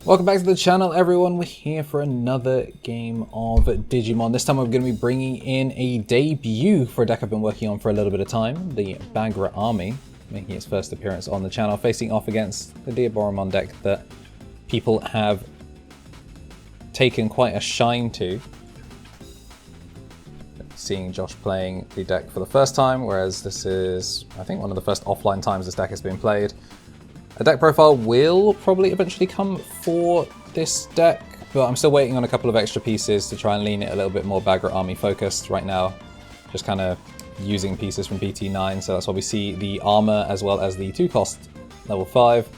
Welcome back to the channel, everyone. We're here for another game of Digimon. This time we're going to be bringing in a debut for a deck I've been working on for a little bit of time, the Bagra Army, making its first appearance on the channel, facing off against the Diaboromon deck that people have taken quite a shine to. Seeing Josh playing the deck for the first time, whereas this is, I think, one of the first offline times this deck has been played. A deck profile will probably eventually come for this deck, but I'm still waiting on a couple of extra pieces to try and lean it a little bit more Bagra Army focused right now. Just kind of using pieces from BT9, so that's why we see the Armour as well as the 2-cost level 5.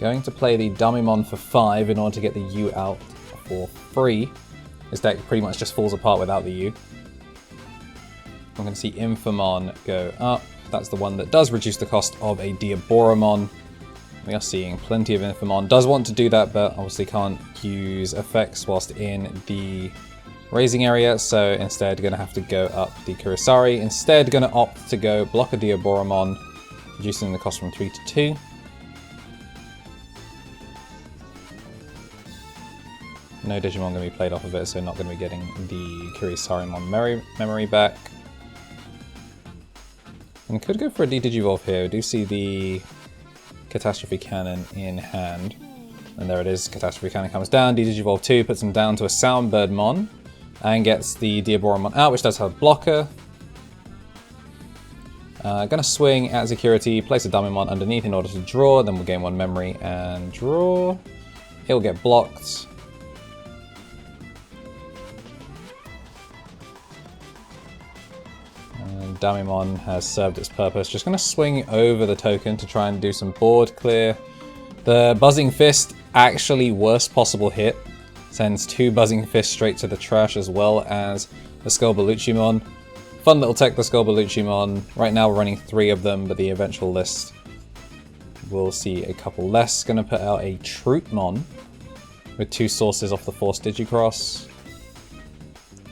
Going to play the Diaboromon for 5 in order to get the U out for free. This deck pretty much just falls apart without the U. I'm going to see Veemon go up. That's the one that does reduce the cost of a Diaboromon. We are seeing plenty of Veemon. Does want to do that, but obviously can't use effects whilst in the raising area, so instead going to have to go up the Kurisari. Instead going to opt to go block a Diaboromon, reducing the cost from 3 to 2. No Digimon going to be played off of it, so not going to be getting the Kurisarimon memory back. And could go for a D-Digivolve here. We do see the Catastrophe Cannon in hand. And there it is, Catastrophe Cannon comes down, D-Digivolve 2 puts him down to a Soundbirdmon and gets the Diaboromon out, which does have blocker. Gonna swing at security, place a Diamond underneath in order to draw, then we'll gain 1 memory and draw. He'll get blocked. Diaboromon has served its purpose. Just going to swing over the token to try and do some board clear. The Buzzing Fist, actually worst possible hit. Sends 2 Buzzing Fists straight to the trash as well as the Skullbaluchimon. Fun little tech, the Skullbaluchimon. Right now we're running 3 of them, but the eventual list will see a couple less. Going to put out a Troopmon with 2 sources off the Force Digicross.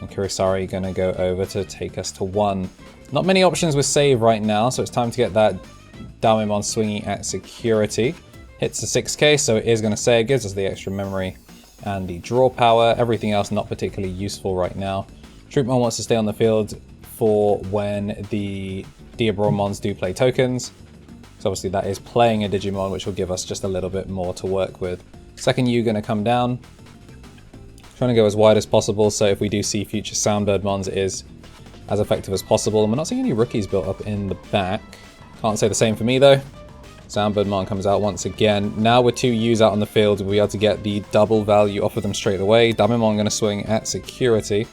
And Kurisari going to go over to take us to 1. Not many options with save right now, so it's time to get that Diaboromon swinging at security. Hits the 6k, so it is going to save, gives us the extra memory and the draw power. Everything else not particularly useful right now. Troopmon wants to stay on the field for when the Diaboromons do play tokens. So obviously that is playing a Digimon, which will give us just a little bit more to work with. Second U going to come down. Trying to go as wide as possible, so if we do see future Soundbirdmons, it is as effective as possible. And we're not seeing any rookies built up in the back. Can't say the same for me though. Soundbirdmon comes out once again. Now with 2 U's out on the field, we'll be able to get the double value off of them straight away. Diaboromon going to swing at security,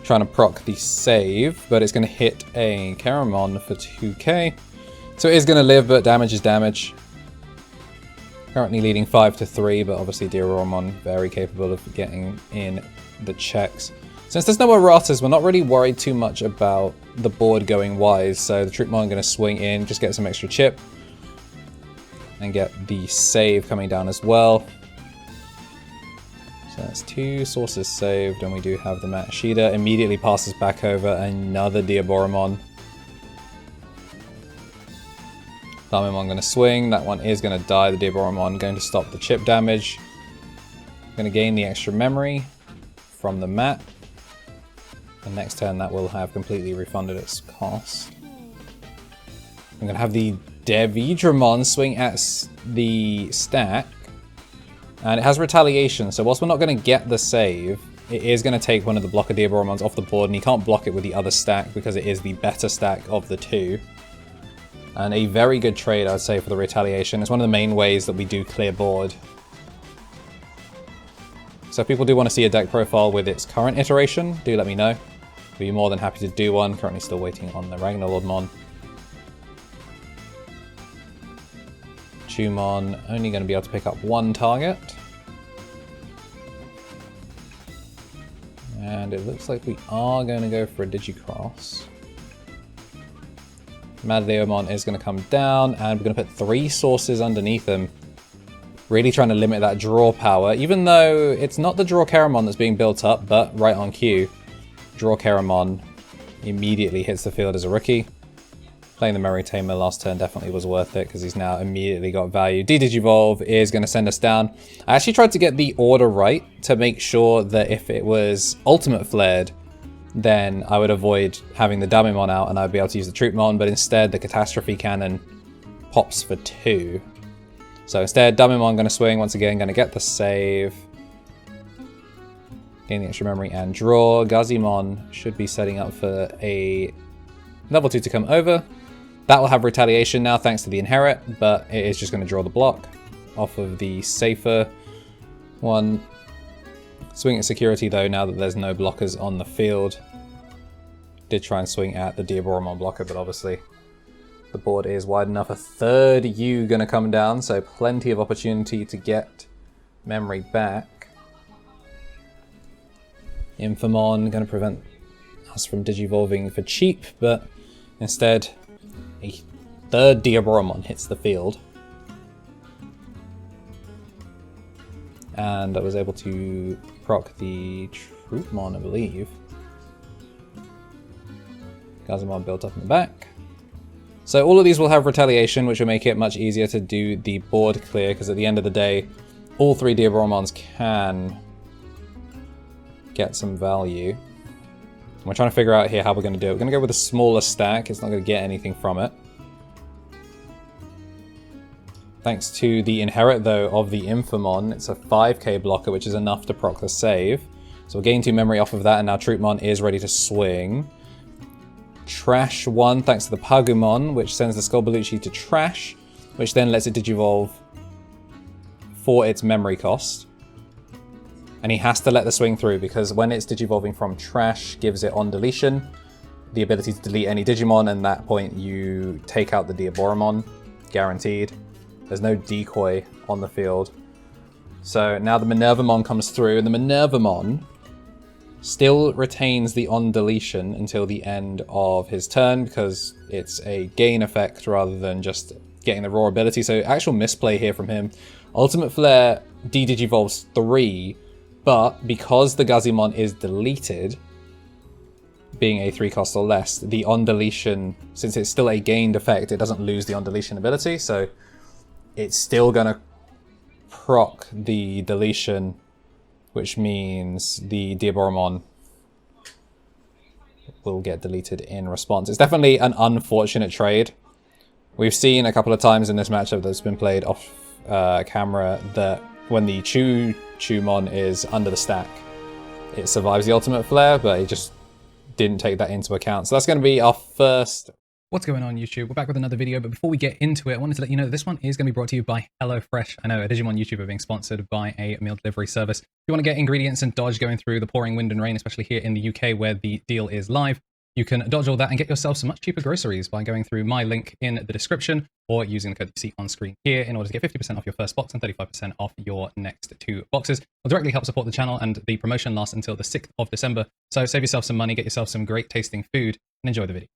trying to proc the save, but it's going to hit a Keramon for 2k. So it is going to live, but damage is damage. Currently leading 5 to 3, but obviously Diaboromon very capable of getting in the checks. Since there's no erratas, we're not really worried too much about the board going wise, so the Troopmon going to swing in, just get some extra chip, and get the save coming down as well. So that's 2 sources saved, and we do have the Matashida. Immediately passes back over another Diaboromon. Diamond going to swing, that one is going to die, the Diaboromon going to stop the chip damage. Going to gain the extra memory from the mat. And next turn that will have completely refunded its cost. I'm going to have the Diaboromon swing at the stack. And it has retaliation, so whilst we're not going to get the save, it is going to take one of the blocker Diaboromons off the board, and he can't block it with the other stack because it is the better stack of the 2. And a very good trade, I'd say, for the retaliation. It's one of the main ways that we do clear board. So if people do want to see a deck profile with its current iteration, do let me know. I'd be more than happy to do one. Currently still waiting on the Ragnarlordmon. Chumon only going to be able to pick up 1 target. And it looks like we are going to go for a Digicross. Madadeomon is going to come down, and we're going to put 3 sources underneath him. Really trying to limit that draw power, even though it's not the Draw Keramon that's being built up, but right on cue, Draw Keramon immediately hits the field as a rookie. Playing the Memory Tamer last turn definitely was worth it because he's now immediately got value. D-Digivolve is going to send us down. I actually tried to get the order right to make sure that if it was Ultimate Flared, then I would avoid having the Diaboromon out and I'd be able to use the Troopmon, but instead the Catastrophe Cannon pops for 2. So instead, Diaboromon going to swing once again, going to get the save. Gain the extra memory and draw. Gazimon should be setting up for a level 2 to come over. That will have retaliation now thanks to the inherit, but it is just going to draw the block off of the safer one. Swing at security though, now that there's no blockers on the field. Did try and swing at the Diaboromon blocker, but obviously the board is wide enough. A third U going to come down, so plenty of opportunity to get memory back. Infamon going to prevent us from digivolving for cheap, but instead a third Diaboromon hits the field. And I was able to proc the Troopmon, I believe. Gazimon built up in the back. So all of these will have retaliation, which will make it much easier to do the board clear, because at the end of the day, all 3 Diaboromons can get some value. And we're trying to figure out here how we're going to do it. We're going to go with a smaller stack. It's not going to get anything from it. Thanks to the inherit, though, of the Infamon, it's a 5k blocker, which is enough to proc the save. So we'll gain 2 memory off of that, and now Troopmon is ready to swing. Trash 1 thanks to the Pagumon, which sends the Skullbaluchi to trash, which then lets it digivolve for its memory cost. And he has to let the swing through, because when it's digivolving from trash, gives it on deletion the ability to delete any Digimon, and at that point you take out the Diaboromon, guaranteed. There's no decoy on the field. So now the Minervamon comes through, and the Minervamon still retains the on deletion until the end of his turn, because it's a gain effect rather than just getting the raw ability. So actual misplay here from him. Ultimate Flare de-digivolves 3, but because the Gazimon is deleted, being a 3 cost or less, the on deletion, since it's still a gained effect, it doesn't lose the on deletion ability, so it's still going to proc the deletion, which means the Diaboromon will get deleted in response. It's definitely an unfortunate trade. We've seen a couple of times in this matchup that's been played off camera that when the Chumon is under the stack, it survives the Ultimate Flare, but it just didn't take that into account. So that's going to be our first. What's going on, YouTube? We're back with another video, but before we get into it, I wanted to let you know that this one is going to be brought to you by HelloFresh. I know a Digimon YouTuber being sponsored by a meal delivery service. If you want to get ingredients and dodge going through the pouring wind and rain, especially here in the UK where the deal is live, you can dodge all that and get yourself some much cheaper groceries by going through my link in the description or using the code you see on screen here in order to get 50% off your first box and 35% off your next 2 boxes. It'll directly help support the channel, and the promotion lasts until the 6th of December. So save yourself some money, get yourself some great tasting food, and enjoy the video.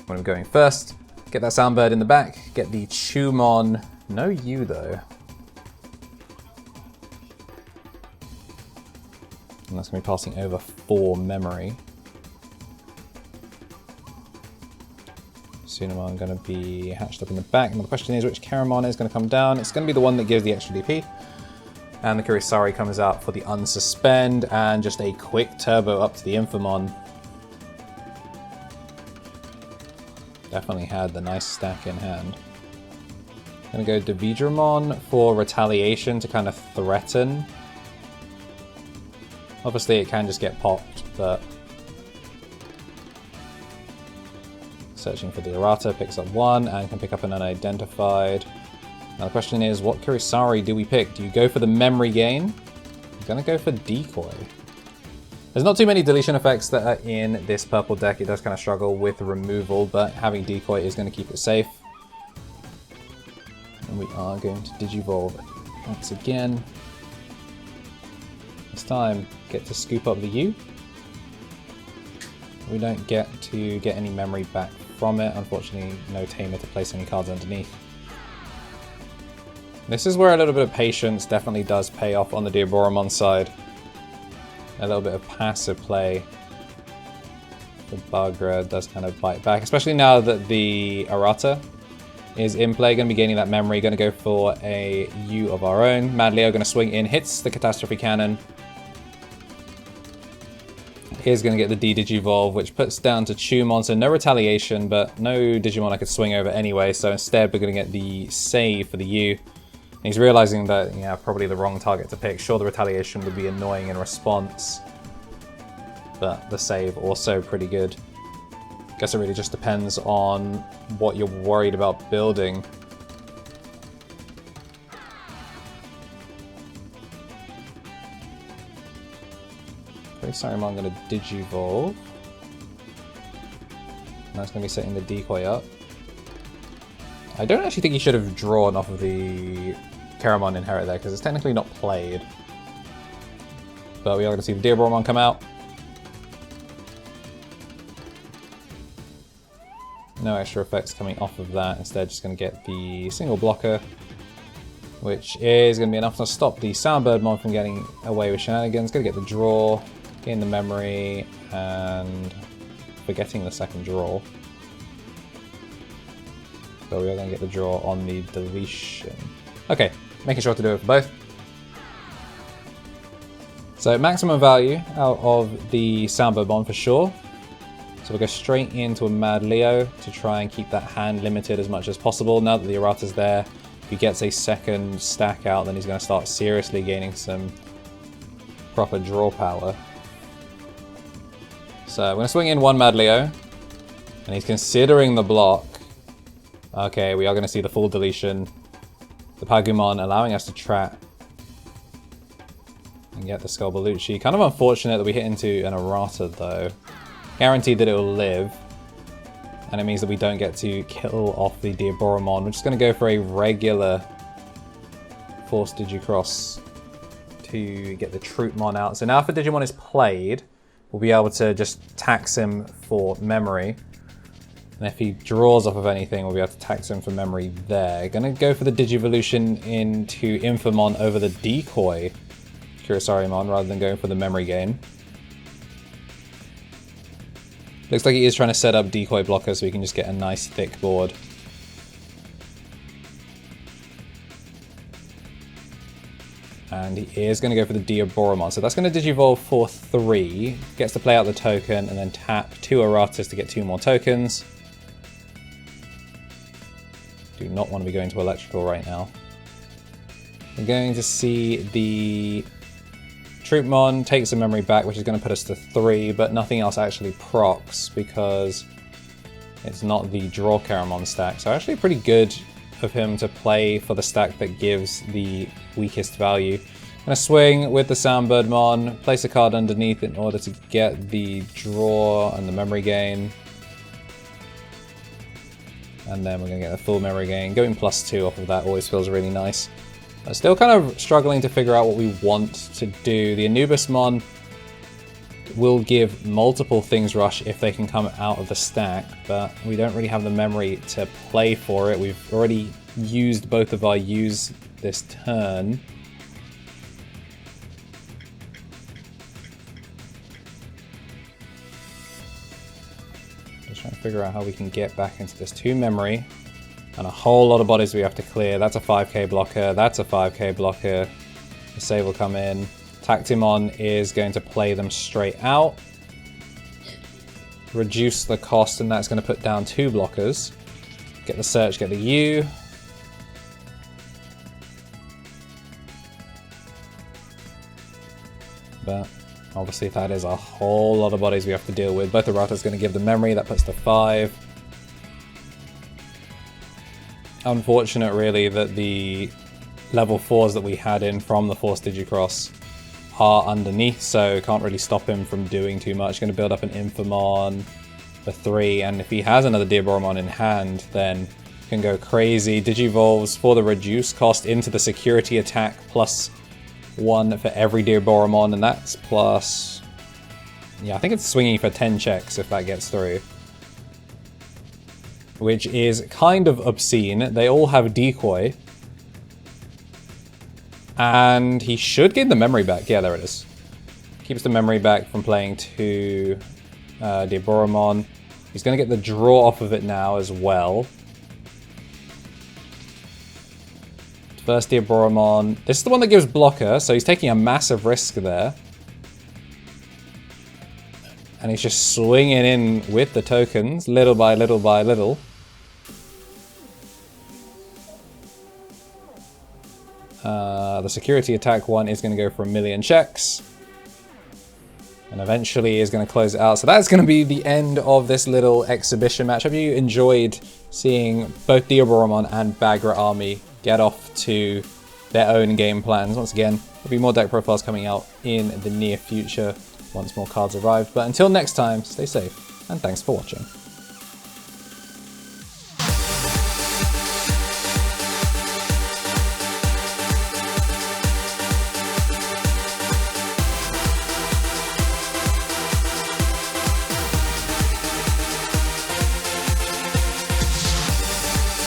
When I'm going first, get that Soundbird in the back, get the Chumon, no U though. And that's going to be passing over 4 memory. Sunamon going to be hatched up in the back, and the question is which Karamon is going to come down. It's going to be the one that gives the extra DP. And the Kurisari comes out for the unsuspend, and just a quick turbo up to the Infamon. Definitely had the nice stack in hand. Gonna go Veemon for retaliation to kind of threaten. Obviously it can just get popped, but searching for the errata, picks up 1 and can pick up an unidentified. Now the question is, what Kurisari do we pick? Do you go for the memory gain? I'm gonna go for decoy. There's not too many deletion effects that are in this purple deck. It does kind of struggle with removal, but having decoy is going to keep it safe. And we are going to digivolve once again. This time, get to scoop up the U. We don't get to get any memory back from it. Unfortunately, no tamer to place any cards underneath. This is where a little bit of patience definitely does pay off on the Diaboromon side. A little bit of passive play the Bagra does kind of bite back, especially now that the Errata is in play. Going to be gaining that memory. Going to go for a U of our own. Mad Leo going to swing in, hits the Catastrophe Cannon. Is going to get the D-Digivolve, which puts down to Tumon, so no retaliation, but no Digimon I could swing over anyway, so instead we're going to get the save for the U. And he's realizing that, yeah, probably the wrong target to pick. Sure, the retaliation would be annoying in response, but the save also pretty good. Guess it really just depends on what you're worried about building. Sorry, I'm going to Digivolve. That's going to be setting the decoy up. I don't actually think he should have drawn off of the Keramon Inherit there, because it's technically not played. But we are going to see the Diaboromon come out. No extra effects coming off of that. Instead, just going to get the single blocker, which is going to be enough to stop the Soundbirdmon from getting away with shenanigans. Going to get the draw. In the memory, and forgetting the second draw. So we are going to get the draw on the deletion. Okay, making sure to do it for both. So maximum value out of the Soundbirdmon for sure. So we'll go straight into a Mad Leo to try and keep that hand limited as much as possible. Now that the Errata's there, if he gets a second stack out, then he's going to start seriously gaining some proper draw power. So we're going to swing in one Mad Leo, and he's considering the block. Okay, we are going to see the full deletion. The Pagumon allowing us to trap and get the Skullbalucci. Kind of unfortunate that we hit into an Errata though. Guaranteed that it will live, and it means that we don't get to kill off the Diaboromon. We're just going to go for a regular Force Digicross to get the Troopmon out. So now if the Digimon is played, we'll be able to just tax him for memory. And if he draws off of anything, we'll be able to tax him for memory there. Gonna go for the Digivolution into Infamon over the Decoy Kurisarimon rather than going for the memory gain. Looks like he is trying to set up Decoy blocker so we can just get a nice thick board. And he is going to go for the Diaboromon. So that's going to Digivolve for 3. Gets to play out the token and then tap 2 Erratas to get 2 more tokens. Do not want to be going to electrical right now. We're going to see the Troopmon take some memory back, which is going to put us to 3, but nothing else actually procs because it's not the draw Keramon stack. So actually pretty good of him to play for the stack that gives the weakest value. Gonna swing with the Soundbirdmon, place a card underneath in order to get the draw and the memory gain. And then we're gonna get a full memory gain. Going +2 off of that always feels really nice. I'm still kind of struggling to figure out what we want to do. The Anubismon will give multiple things rush if they can come out of the stack, but we don't really have the memory to play for it. We've already used both of our U's this turn. Just trying to figure out how we can get back into this 2 memory and a whole lot of bodies we have to clear. That's a 5k blocker, that's a 5k blocker. The save will come in. Tactimon is going to play them straight out, reduce the cost, and that's going to put down 2 blockers. Get the search, get the U. But obviously that is a whole lot of bodies we have to deal with. Both the Errata's going to give the memory, that puts to 5. Unfortunate really that the level 4s that we had in from the Force Digicross are underneath, so can't really stop him from doing too much. Going to build up an Infamon for 3, and if he has another Diaboromon in hand, then can go crazy. Digivolves for the reduced cost into the security attack, +1 for every Diaboromon, and that's plus... yeah, I think it's swinging for 10 checks if that gets through. Which is kind of obscene. They all have Decoy. And he should gain the memory back. Yeah, there it is. Keeps the memory back from playing 2 Diaboromon. He's going to get the draw off of it now as well. First Diaboromon. This is the one that gives blocker, so he's taking a massive risk there. And he's just swinging in with the tokens, little by little by little. The security attack one is going to go for 1,000,000 checks. And eventually is going to close it out. So that's going to be the end of this little exhibition match. Hope you enjoyed seeing both Diaboromon and Bagra Army get off to their own game plans. Once again, there'll be more deck profiles coming out in the near future once more cards arrive. But until next time, stay safe and thanks for watching.